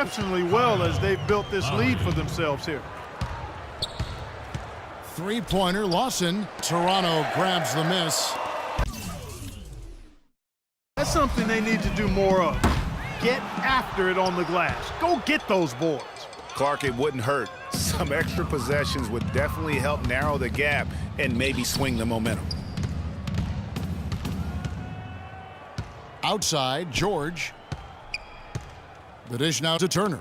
exceptionally well as they've built this lead for themselves here. Three-pointer, Lawson. Toronto grabs the miss. That's something they need to do more of. Get after it on the glass. Go get those boards. Clark, it wouldn't hurt. Some extra possessions would definitely help narrow the gap and maybe swing the momentum. Outside, George. The dish now to Turner.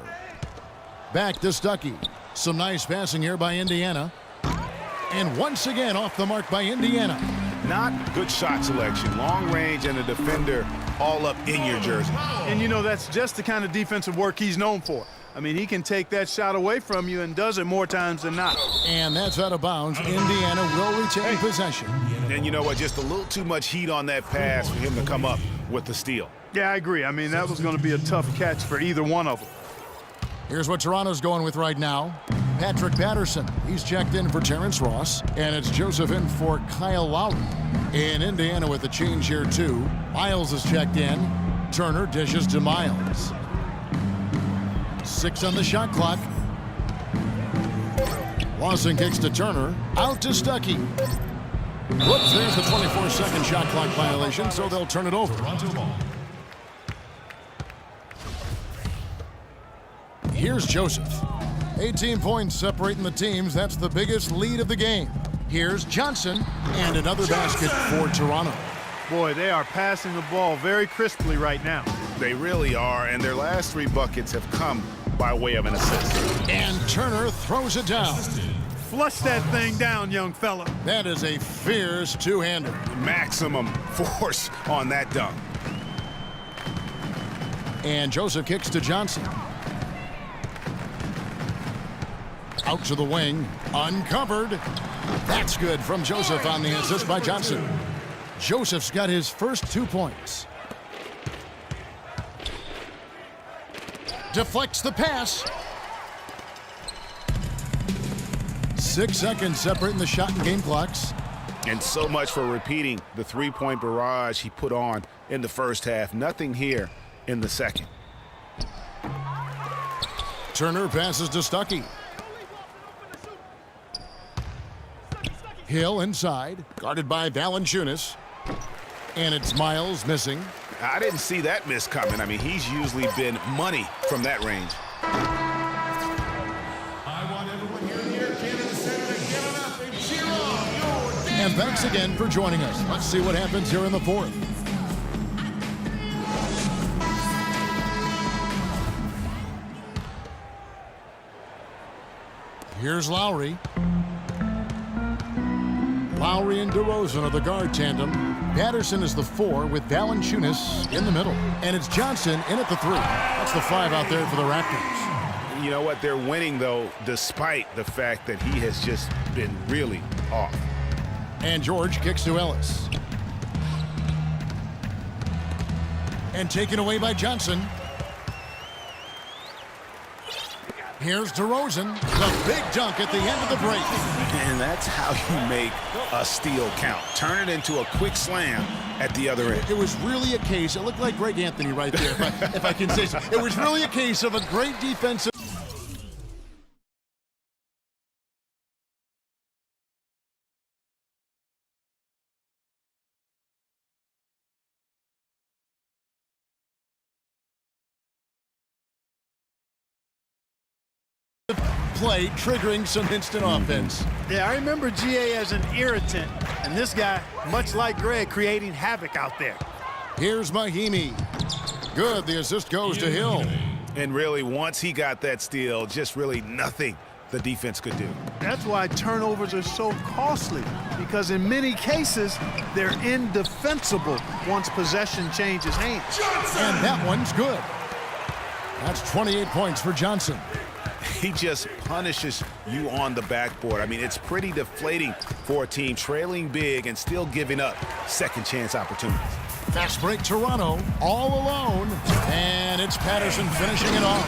Back to Stuckey. Some nice passing here by Indiana. And once again off the mark by Indiana. Not good shot selection. Long range and a defender all up in your jersey. And you know, that's just the kind of defensive work he's known for. I mean, he can take that shot away from you and does it more times than not. And that's out of bounds. Indiana will retain possession. And you know what? Just a little too much heat on that pass for him to come up with the steal. Yeah, I agree. I mean, that was going to be a tough catch for either one of them. Here's what Toronto's going with right now. Patrick Patterson. He's checked in for Terrence Ross. And it's Joseph in for Kyle Lowry. In Indiana with a change here, too. Miles is checked in. Turner dishes to Miles. 6 on the shot clock. Lawson kicks to Turner. Out to Stuckey. Whoops, there's the 24-second shot clock violation, so they'll turn it over. Here's Joseph. 18 points separating the teams. That's the biggest lead of the game. Here's Johnson, and another basket for Toronto. Boy, they are passing the ball very crisply right now. They really are, and their last 3 buckets have come by way of an assist. And Turner throws it down. Flush that thing down, young fella. That is a fierce two-hander. Maximum force on that dunk. And Joseph kicks to Johnson. Out to the wing. Uncovered. That's good from Joseph on the assist by Johnson. Joseph's got his first 2 points. Deflects the pass. 6 seconds separating the shot and game clocks. And so much for repeating the 3-point barrage he put on in the first half. Nothing here in the second. Turner passes to Stuckey. Hill inside, guarded by Valanciunas. And it's Miles missing. I didn't see that miss coming. I mean, he's usually been money from that range. I want everyone here in the Air Canada Center to get on up and cheer on your And thanks again for joining us. Let's see what happens here in the fourth. Here's Lowry. Lowry and DeRozan are the guard tandem. Patterson is the 4 with Valanciunas in the middle. And it's Johnson in at the 3. That's the 5 out there for the Raptors. You know what? They're winning, though, despite the fact that he has just been really off. And George kicks to Ellis. And taken away by Johnson. Here's DeRozan. The big dunk at the end of the break. And that's how you make a steal count. Turn it into a quick slam at the other end. It was really a case, it looked like Greg Anthony right there, if I can say so. It was really a case of a great defensive play, triggering some instant offense. Yeah, I remember GA as an irritant, and this guy, much like Greg, creating havoc out there. Here's Mahinmi. Good, the assist goes to Hill. And really, once he got that steal, just really nothing the defense could do. That's why turnovers are so costly, because in many cases, they're indefensible once possession changes hands. And that one's good. That's 28 points for Johnson. He just punishes you on the backboard. I mean, it's pretty deflating for a team trailing big and still giving up second chance opportunities. Fast break Toronto, all alone. And it's Patterson finishing it off.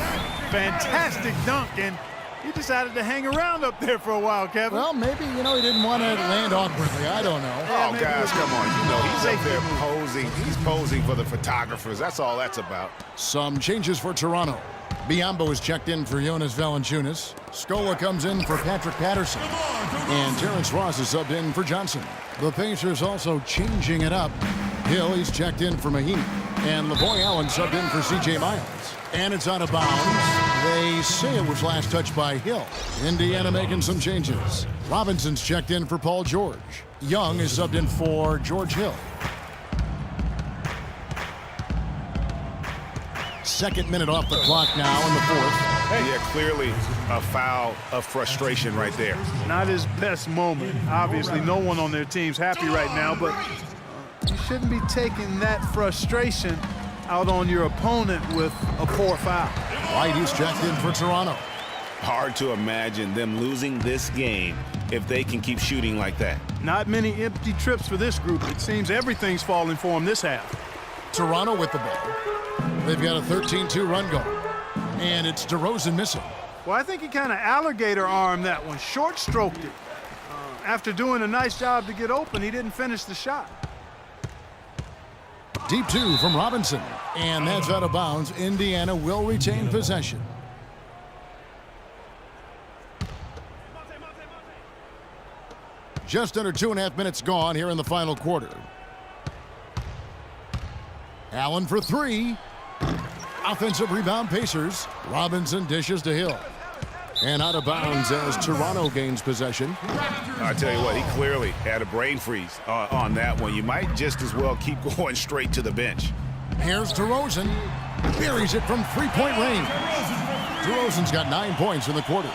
Fantastic dunk, and he decided to hang around up there for a while, Kevin. Well, maybe, he didn't want to land awkwardly. I don't know. Oh, guys, come on. He's up there posing. He's posing for the photographers. That's all that's about. Some changes for Toronto. Biombo is checked in for Jonas Valanciunas. Scola comes in for Patrick Patterson. And Terrence Ross is subbed in for Johnson. The Pacers also changing it up. Hill, he's checked in for Mahinmi. And LaVoy Allen subbed in for C.J. Miles. And it's out of bounds. They say it was last touched by Hill. Indiana making some changes. Robinson's checked in for Paul George. Young is subbed in for George Hill. Second minute off the clock now in the fourth. Yeah, clearly a foul of frustration right there. Not his best moment. Obviously, no one on their team's happy right now, but you shouldn't be taking that frustration out on your opponent with a poor foul. White, he's checked in for Toronto. Hard to imagine them losing this game if they can keep shooting like that. Not many empty trips for this group. It seems everything's falling for them this half. Toronto with the ball. They've got a 13-2 run going. And it's DeRozan missing. Well, I think he kind of alligator armed that one, short stroked it. After doing a nice job to get open, he didn't finish the shot. Deep two from Robinson. And that's out of bounds. Indiana will retain possession. Just under 2.5 minutes gone here in the final quarter. Allen for three. Offensive rebound, Pacers. Robinson dishes to Hill. And out of bounds as Toronto gains possession. I tell you what, he clearly had a brain freeze on that one. You might just as well keep going straight to the bench. Here's DeRozan. Buries it from three-point range. DeRozan's got 9 points in the quarter.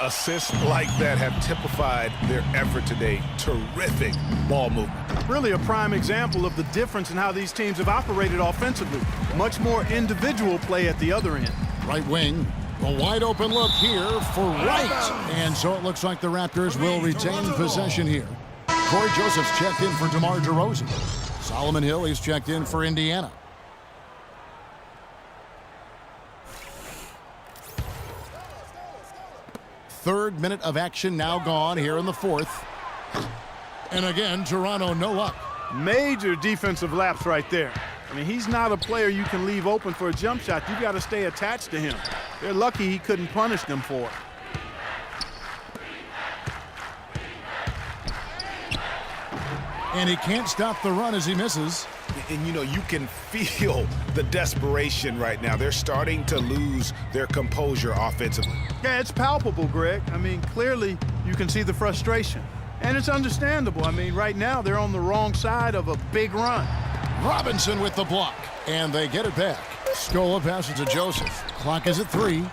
Assists like that have typified their effort today. Terrific ball movement. Really a prime example of the difference in how these teams have operated offensively. Much more individual play at the other end. Right wing. A wide open look here for Wright. And so it looks like the Raptors will retain possession here. Corey Joseph's checked in for DeMar DeRozan. Solomon Hill, he's checked in for Indiana. Third minute of action now gone here in the fourth. And again, Toronto no luck. Major defensive lapse right there. I mean, he's not a player you can leave open for a jump shot. You got to stay attached to him. They're lucky he couldn't punish them for it. And he can't stop the run as he misses. And, you know, you can feel the desperation right now. They're starting to lose their composure offensively. Yeah, it's palpable, Greg. I mean, clearly you can see the frustration. And it's understandable. I mean, right now they're on the wrong side of a big run. Robinson with the block. And they get it back. Scola passes to Joseph. Clock is at 3.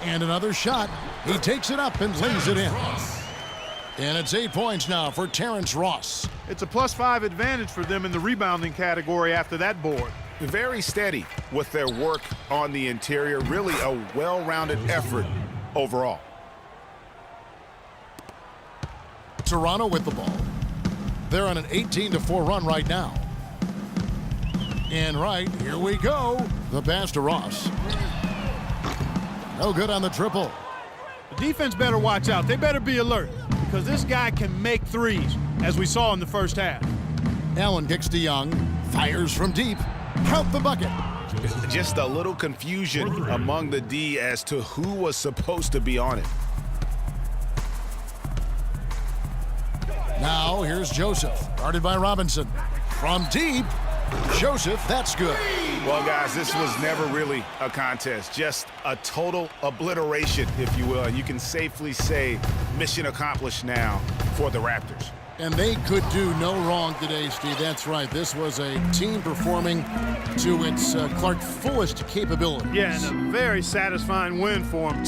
And another shot. He takes it up and lays it in. And it's 8 points now for Terrence Ross. It's a +5 advantage for them in the rebounding category after that board. Very steady with their work on the interior. Really a well-rounded effort overall. Toronto with the ball. They're on an 18-4 run right now. And right, here we go. The pass to Ross. No good on the triple. The defense better watch out. They better be alert because this guy can make threes, as we saw in the first half. Allen kicks to Young. Fires from deep. Count the bucket. Just a little confusion among the D as to who was supposed to be on it. Now here's Joseph, guarded by Robinson. From deep, Joseph, that's good. Well, guys, this was never really a contest, just a total obliteration, if you will. And you can safely say mission accomplished now for the Raptors. And they could do no wrong today, Steve. That's right. This was a team performing to its Clark fullest capabilities. Yeah, and a very satisfying win for him.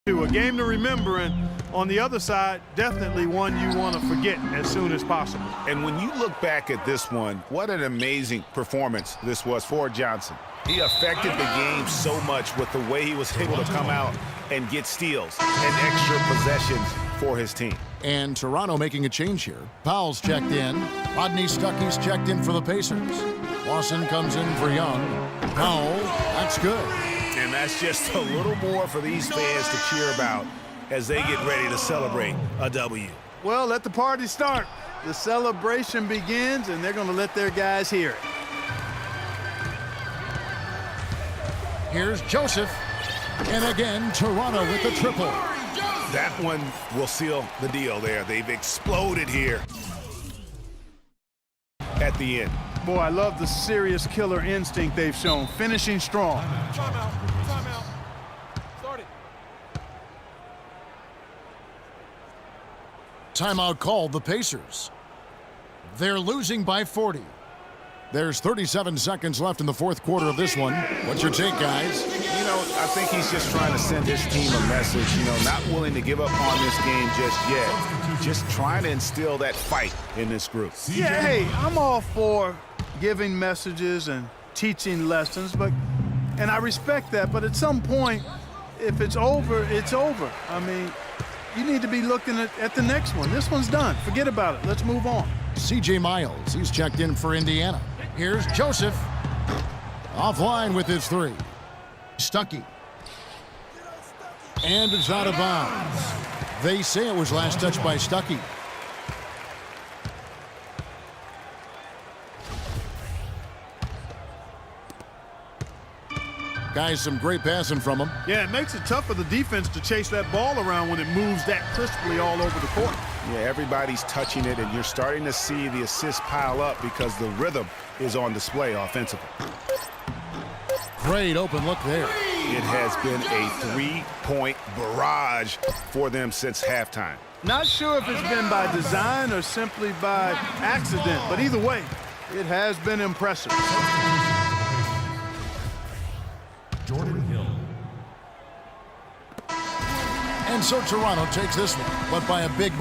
A game to remember, and on the other side, definitely one you want to forget as soon as possible. And when you look back at this one, what an amazing performance this was for Johnson. He affected the game so much with the way he was able to come out and get steals and extra possessions for his team. And Toronto making a change here. Powell's checked in. Rodney Stuckey's checked in for the Pacers. Lawson comes in for Young. Powell, that's good. And that's just a little more for these fans to cheer about as they get ready to celebrate a W. Well, let the party start. The celebration begins, and they're going to let their guys hear it. Here's Joseph. And again, Toronto with the triple. That one will seal the deal there. They've exploded here at the end. Boy, I love the serious killer instinct they've shown, finishing strong. Timeout. Start it. Timeout called the Pacers. They're losing by 40. There's 37 seconds left in the fourth quarter of this one. What's your take, guys? You know, I think he's just trying to send his team a message, not willing to give up on this game just yet. Just trying to instill that fight in this group. Yeah, hey, I'm all for giving messages and teaching lessons, and I respect that, but at some point, if it's over, it's over. I mean, you need to be looking at the next one. This one's done. Forget about it. Let's move on. C.J. Miles, he's checked in for Indiana. Here's Joseph. Offline with his three. Stuckey. And it's out of bounds. They say it was last touched by Stuckey. Guys, some great passing from him. Yeah, it makes it tough for the defense to chase that ball around when it moves that crisply all over the court. Yeah, everybody's touching it, and you're starting to see the assists pile up because the rhythm is on display offensively. Great open look there. It has been a three-point barrage for them since halftime. Not sure if it's been by design or simply by accident, but either way, it has been impressive. Jordan Hill. And so Toronto takes this one, but by a big